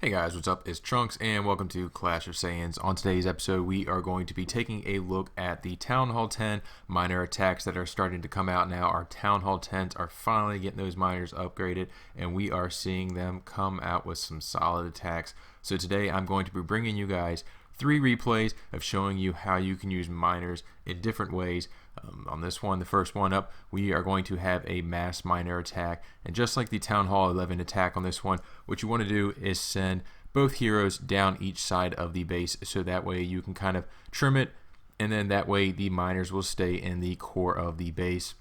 Hey guys, what's up? It's Trunks and welcome to Clash of Saiyans. On today's episode, we are going to be taking a look at the Town Hall 10 miner attacks that are starting to come out now. Our Town Hall 10s are finally getting those miners upgraded and we are seeing them come out with some solid attacks. So today I'm going to be bringing you guys 3 replays of showing you how you can use miners in different ways. On this one, the first one up, we are going to have a mass miner attack, and just like the Town Hall 11 attack on this one, what you want to do is send both heroes down each side of the base, so that way you can kind of trim it, and then that way the miners will stay in the core of the base.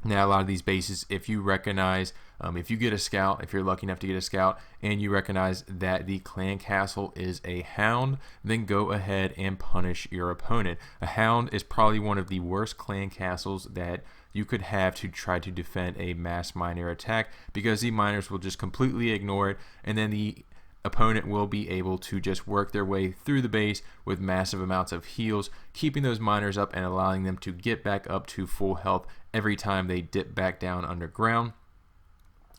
Now, a lot of these bases, if you recognize, if you get a scout, if you're lucky enough to get a scout, and you recognize that the clan castle is a hound, then go ahead and punish your opponent. A hound is probably one of the worst clan castles that you could have to try to defend a mass miner attack, because the miners will just completely ignore it, and then the opponent will be able to just work their way through the base with massive amounts of heals, keeping those miners up and allowing them to get back up to full health every time they dip back down underground.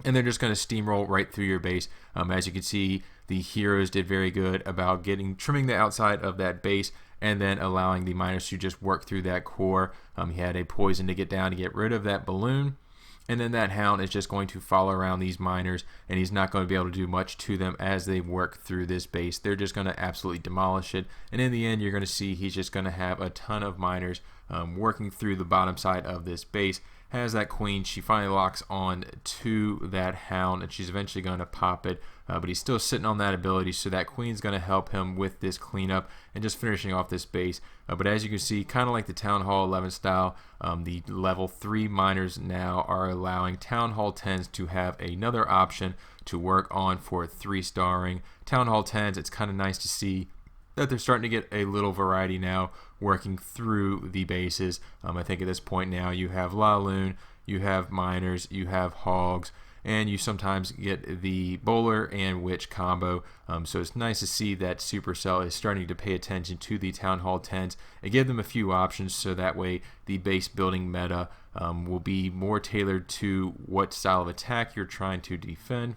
And they're just going to steamroll right through your base. As you can see, the heroes did very good about trimming the outside of that base and then allowing the miners to just work through that core. He had a poison to get down to get rid of that balloon. And then that hound is just going to follow around these miners, and he's not going to be able to do much to them as they work through this base. They're just going to absolutely demolish it. And in the end, you're going to see he's just going to have a ton of miners working through the bottom side of this base. Has that queen, she finally locks on to that hound, and she's eventually going to pop it, but he's still sitting on that ability, so that queen's going to help him with this cleanup and just finishing off this base. But as you can see, kind of like the Town Hall 11 style, the level 3 miners now are allowing Town Hall 10s to have another option to work on for 3-starring. Town Hall 10s, it's kind of nice to see that they're starting to get a little variety now working through the bases. I think at this point now you have Laloon, you have miners, you have hogs, and you sometimes get the bowler and witch combo. So it's nice to see that Supercell is starting to pay attention to the Town Hall 10s and give them a few options, so that way the base building meta will be more tailored to what style of attack you're trying to defend.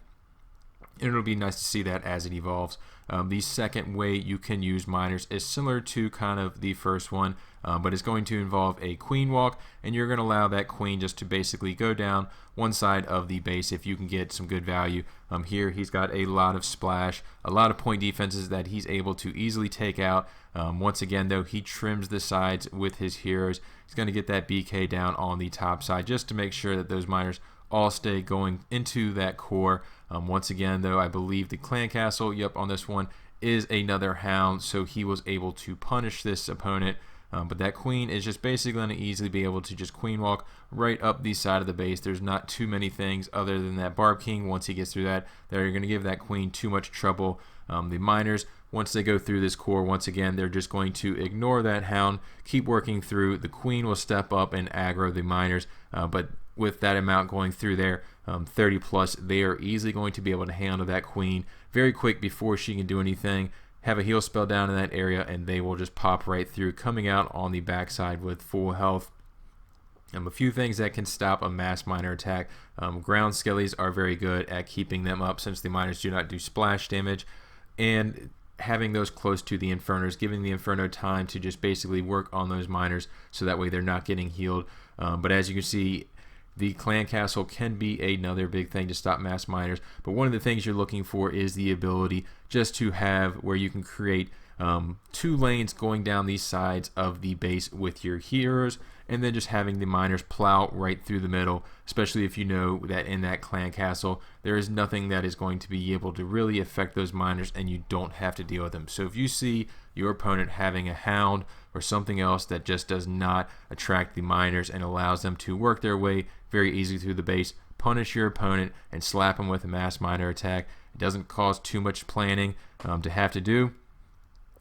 And it'll be nice to see that as it evolves. The second way you can use miners is similar to kind of the first one, but it's going to involve a queen walk, and you're going to allow that queen just to basically go down one side of the base if you can get some good value. Here he's got a lot of splash, a lot of point defenses that he's able to easily take out. Once again though, he trims the sides with his heroes. He's going to get that BK down on the top side just to make sure that those miners all stay going into that core. Once again though, I believe the clan castle, yep, on this one is another hound, so he was able to punish this opponent. But that queen is just basically going to easily be able to just queen walk right up the side of the base. There's not too many things other than that Barb King. Once he gets through that, they're going to give that queen too much trouble. The miners, once they go through this core, once again, they're just going to ignore that hound, keep working through. The queen will step up and aggro the miners, but with that amount going through there, 30 plus, they are easily going to be able to handle that queen very quick before she can do anything. Have a heal spell down in that area, and they will just pop right through, coming out on the backside with full health. A few things that can stop a mass miner attack. Ground skellies are very good at keeping them up, since the miners do not do splash damage, and having those close to the infernos, giving the inferno time to just basically work on those miners, so that way they're not getting healed. But as you can see, the clan castle can be another big thing to stop mass miners, but one of the things you're looking for is the ability just to have where you can create 2 lanes going down these sides of the base with your heroes, and then just having the miners plow right through the middle, especially if you know that in that clan castle there is nothing that is going to be able to really affect those miners, and you don't have to deal with them. So if you see your opponent having a hound or something else that just does not attract the miners and allows them to work their way very easily through the base, punish your opponent and slap him with a mass miner attack. It doesn't cause too much planning to have to do.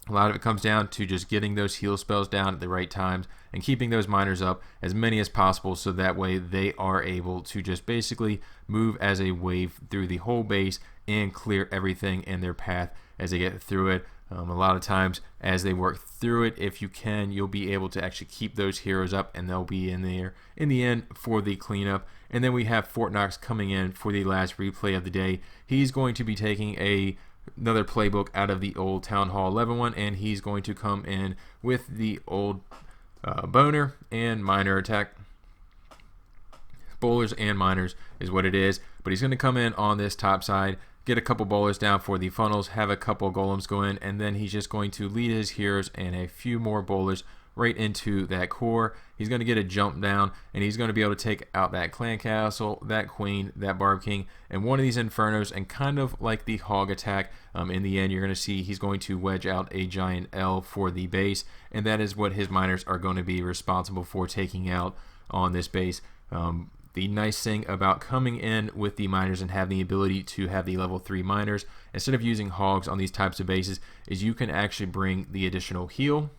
A lot of it comes down to just getting those heal spells down at the right times and keeping those miners up, as many as possible, so that way they are able to just basically move as a wave through the whole base and clear everything in their path as they get through it. A lot of times as they work through it, if you can, you'll be able to actually keep those heroes up, and they'll be in there in the end for the cleanup. And then we have Fort Knox coming in for the last replay of the day. He's going to be taking a another playbook out of the old Town Hall 11 one, and he's going to come in with the old GoBoNer and miner attack. Bowlers and miners is what it is, but he's going to come in on this top side, get a couple bowlers down for the funnels, have a couple golems go in, and then he's just going to lead his heroes and a few more bowlers right into that core. He's going to get a jump down, and he's going to be able to take out that clan castle, that queen, that barb king, and one of these infernos, and kind of like the hog attack, in the end you're going to see he's going to wedge out a giant L for the base, and that is what his miners are going to be responsible for taking out on this base. The nice thing about coming in with the miners and having the ability to have the level 3 miners instead of using hogs on these types of bases is you can actually bring the additional heal,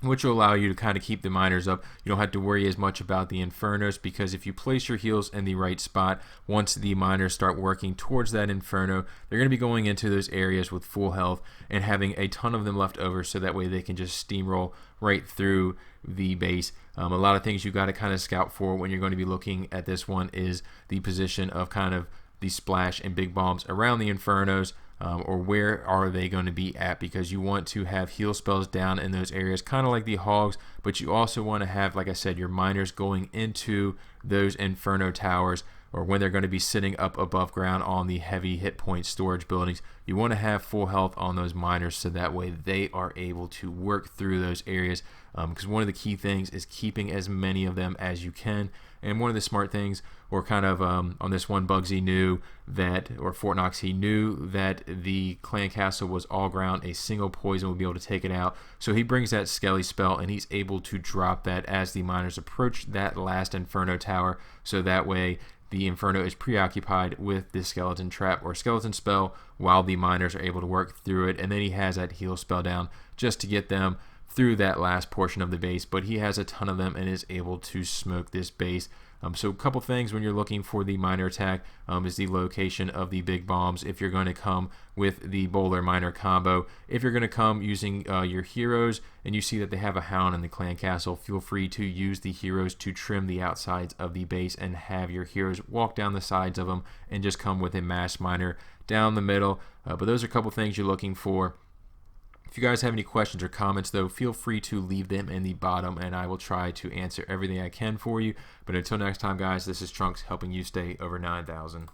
which will allow you to kind of keep the miners up. You don't have to worry as much about the infernos, because if you place your heals in the right spot, once the miners start working towards that inferno, they're going to be going into those areas with full health and having a ton of them left over, so that way they can just steamroll right through the base. A lot of things you got to kind of scout for when you're going to be looking at this one is the position of kind of the splash and big bombs around the infernos, or where are they going to be at, because you want to have heal spells down in those areas, kind of like the hogs, but you also want to have, like I said, your miners going into those inferno towers, or when they're going to be sitting up above ground on the heavy hit point storage buildings. You want to have full health on those miners, so that way they are able to work through those areas, because one of the key things is keeping as many of them as you can. And one of the smart things, or kind of on this one, Bugsy knew that, or Fortnox, he knew that the clan castle was all ground, a single poison would be able to take it out, so he brings that Skelly spell, and he's able to drop that as the miners approach that last inferno tower, so that way the inferno is preoccupied with the skeleton trap or skeleton spell while the miners are able to work through it. And then he has that heal spell down just to get them through that last portion of the base, but he has a ton of them and is able to smoke this base. So a couple things when you're looking for the miner attack is the location of the big bombs. If you're going to come with the bowler miner combo, if you're going to come using your heroes and you see that they have a hound in the clan castle, feel free to use the heroes to trim the outsides of the base and have your heroes walk down the sides of them and just come with a mass miner down the middle. But those are a couple things you're looking for. If you guys have any questions or comments, though, feel free to leave them in the bottom, and I will try to answer everything I can for you. But until next time, guys, this is Trunks helping you stay over 9,000.